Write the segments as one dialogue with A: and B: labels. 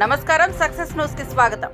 A: నమస్కారం, success news కి స్వాగతం.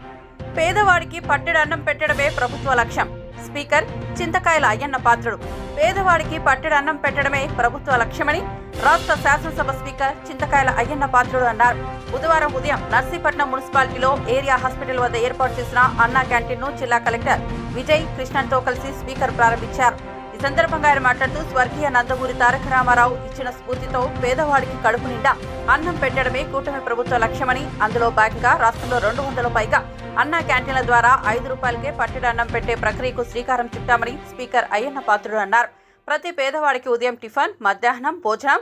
A: పేదవాడికి పట్టెడు అన్నం పెట్టడమే ప్రభుత్వ లక్ష్యం. స్పీకర్ చింతకాయల అయ్యన్న పాత్రుడు. పేదవాడికి పట్టెడు అన్నం పెట్టడమే ప్రభుత్వ లక్ష్యమని రాష్ట్ర శాసనసభ స్పీకర్ చింతకాయల అయ్యన్న పాత్రుడు అన్నారు. బుధవారం ఉదయం నర్సీపట్నం మున్సిపాలిటీలో ఏరియా హాస్పిటల్ వద్ద ఏర్పాటు చేసిన అన్నా క్యాంటీన్ ను జిల్లా కలెక్టర్ విజయ్ కృష్ణన్తో కలిసి స్పీకర్ ప్రారంభించారు. ఈ సందర్భంగా ఆయన మాట్లాడుతూ స్వర్గీయ నందమూరి తారక రామారావు ఇచ్చిన స్ఫూర్తితో పేదవాడికి కడుపు నిండా అన్నం పెట్టడమే కూటమి ప్రభుత్వ లక్ష్యమని, అందులో భాగంగా రాష్ట్రంలో 200 పైగా అన్నా క్యాంటీన్ల ద్వారా 5 రూపాయలకే పట్టెడు అన్నం పెట్టే ప్రక్రియకు శ్రీకారం చుట్టామని స్పీకర్ అయ్యన్న పాత్రుడు అన్నారు. ప్రతి పేదవాడికి ఉదయం టిఫిన్, మధ్యాహ్నం భోజనం,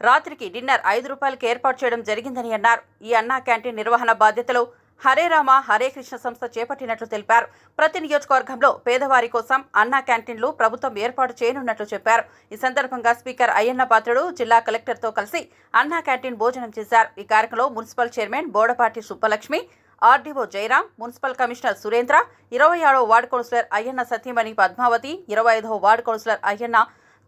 A: రాత్రికి డిన్నర్ 5 రూపాయలకి ఏర్పాటు చేయడం జరిగిందని అన్నారు. ఈ అన్నా క్యాంటీన్ నిర్వహణ బాధ్యతలు హరే రామ హరే కృష్ణ సంస్థ చేపట్టినట్లు తెలిపారు. ప్రతి నియోజకవర్గంలో పేదవారి కోసం అన్నా క్యాంటీన్లు ప్రభుత్వం ఏర్పాటు చేయనున్నట్లు చెప్పారు. ఈ సందర్భంగా స్పీకర్ అయ్యన్న పాత్రుడు జిల్లా కలెక్టర్తో కలిసి అన్నా క్యాంటీన్ భోజనం చేశారు. ఈ కార్యక్రమంలో municipal chairman Bodapati Subbalakshmi, RDO Jayaram, municipal commissioner Surendra, 26వ వార్డు కౌన్సిలర్ అయ్యన్న సతీమణి పద్మావతి, 25వ వార్డు కౌన్సిలర్ అయ్యన్న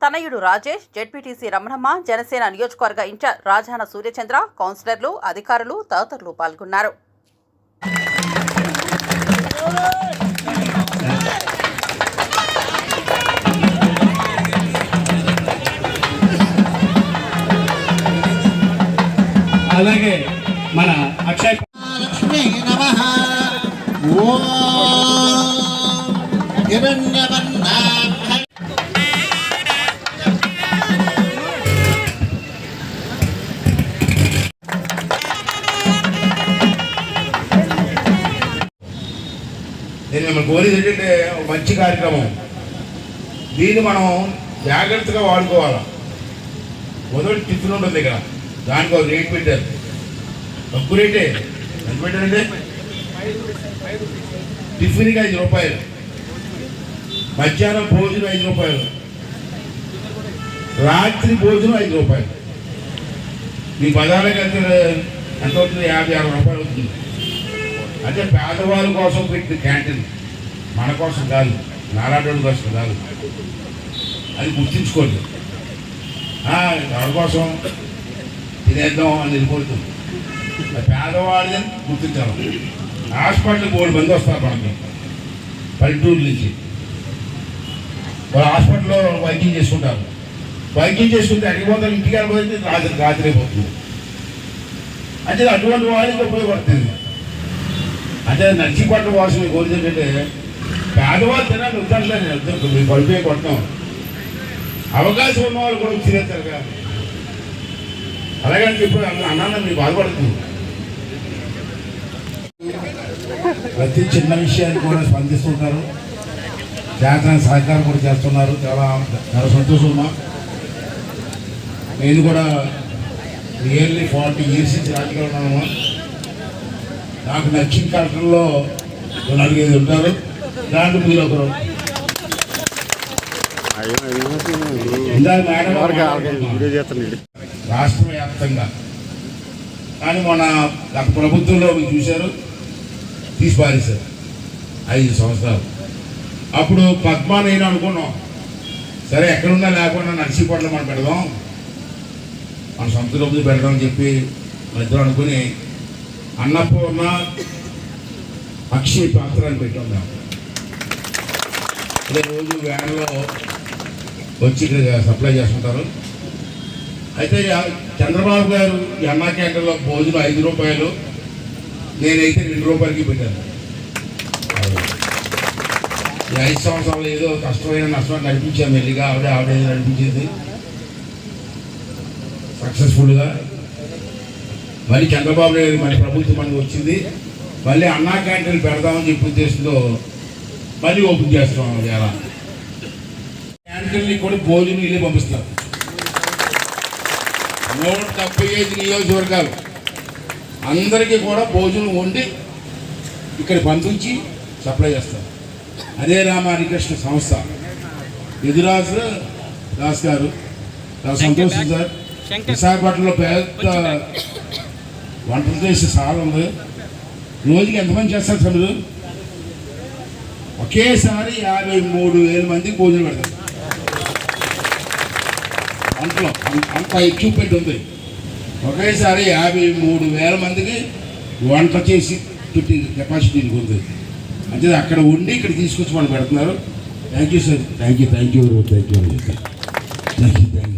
A: తనయుడు రాజేష్, జెడ్పీటీసీ రమణమ్మ, జనసేన నియోజకవర్గ ఇన్ఛార్జ్ రాజాన సూర్యచంద్ర, కౌన్సిలర్లు, అధికారులు తదితరులు పాల్గొన్నారు.
B: అలాగే మన అక్షయ్ లక్ష్మీ నమః ఓం హిరణ్యవర్ణ నేను మిమ్మల్ని కోరేది ఏంటంటే మంచి కార్యక్రమం, దీన్ని మనం జాగ్రత్తగా వాడుకోవాలి. మొదటి టిఫిన్ ఉంటుంది ఇక్కడ, దానికి ఒక రేట్ పెట్టారు, తక్కువ రేటే. ఎంత పెట్టారంటే టిఫిన్కి 5 రూపాయలు, మధ్యాహ్నం భోజనం 5 రూపాయలు, రాత్రి భోజనం 5 రూపాయలు. మీ పదాలకు ఎంత అవుతుంది? 50-60 రూపాయలు అవుతుంది. అంటే పేదవాళ్ళ కోసం పెట్టిన క్యాంటీన్, మన కోసం కాదు, నారాయణ కోసం కాదు. అది గుర్తించుకోండి. ఎవరి కోసం తినేద్దాం అని వెళ్ళిపోతుంది, పేదవాడిని గుర్తించాలి. హాస్పిటల్కి 3 మంది వస్తారు మనకి పల్లెటూరు నుంచి. వాళ్ళు హాస్పిటల్లో వైద్యం చేసుకుంటారు. వైద్యం చేసుకుంటే అడిగిపోతారు, ఇంటికి వెళ్ళిపోతే రాత్రి అయిపోతుంది. అంటే అటువంటి వాళ్ళకి ఉపయోగపడుతుంది. అంటే నర్సీపట్నం వాసం కోరిక ఏంటంటే పేదవాళ్ళు తినాలి వద్దంటలేదు, మీరు పడిపోయి కొట్టడం. అవకాశం ఉన్న వాళ్ళు కూడా తినేస్తారు కదా. అలాగని ఇప్పుడు అన్నాను మీరు బాధపడుతుంది. ప్రతి చిన్న విషయాన్ని కూడా స్పందిస్తుంటారు, జాతర సహకారం కూడా చేస్తున్నారు. చాలా చాలా సంతోషమా. నేను కూడా నియర్లీ 40 years నుంచి రాజకీయాలు ఉన్నాను. నాకు నచ్చిన కార్యక్రమంలో 4-5 ఉంటారు, దాంట్లో మీరు ఒకరు. రాష్ట్ర వ్యాప్తంగా కానీ మన గత ప్రభుత్వంలో మీరు చూశారు, తీసిపారేశారు 5 సంవత్సరాలు. అప్పుడు పద్మా నేను అనుకున్నాం, సరే ఎక్కడున్నా లేకుండా నర్సీపట్నం మనం పెడదాం, మన సొంత డబ్బులు పెడదాం అని చెప్పి మన ఇద్దరు అనుకుని అన్నపూర్ణ అక్షయ పాత్రని పెట్టున్నాం. అదే రోజు వ్యాన్లో వచ్చి ఇక్కడ సప్లై చేస్తుంటారు. అయితే చంద్రబాబు గారు ఈ అన్నా క్యాంటీన్లో భోజనం 5 రూపాయలు, నేనైతే 2 రూపాయలకి పెట్టాను. ఈ 5 సంవత్సరాలు ఏదో కష్టమైన నష్టమైన నడిపించాము. మెల్లిగా ఆవిడ నడిపించింది సక్సెస్ఫుల్గా. మళ్ళీ చంద్రబాబు నాయుడు మన ప్రభుత్వం మనకు వచ్చింది, మళ్ళీ అన్నా క్యాంటీన్లు పెడదామని చెప్పి ఉద్దేశంతో మళ్ళీ ఓపెన్ చేస్తున్నాం. ఎలా క్యాంటీన్లు కూడా భోజనం ఇల్లు పంపిస్తారు. 175 నియోజకవర్గాలు అందరికీ కూడా భోజనం వండి ఇక్కడ పంపించి సప్లై చేస్తారు. అదే రామకృష్ణ సంస్థ ఎదురాజు దాస్ గారు, చాలా సంతోషం సార్. విశాఖపట్నంలో పెద్ద వంటలు చేసే సాల్ ఉంది, రోజుకి ఎంతమంది చేస్తారు సార్ మీరు? ఒకేసారి 53,000 మందికి భోజనం పెడతారు. అంతలో అంత ఎక్విప్మెంట్ ఉంది. ఒకేసారి 53,000 మందికి వంట చేసి పెట్టి కెపాసిటీ ఉంది. అంటే అక్కడ ఉండి ఇక్కడ తీసుకొచ్చి వాళ్ళు పెడుతున్నారు. Thank you sir. Thank you.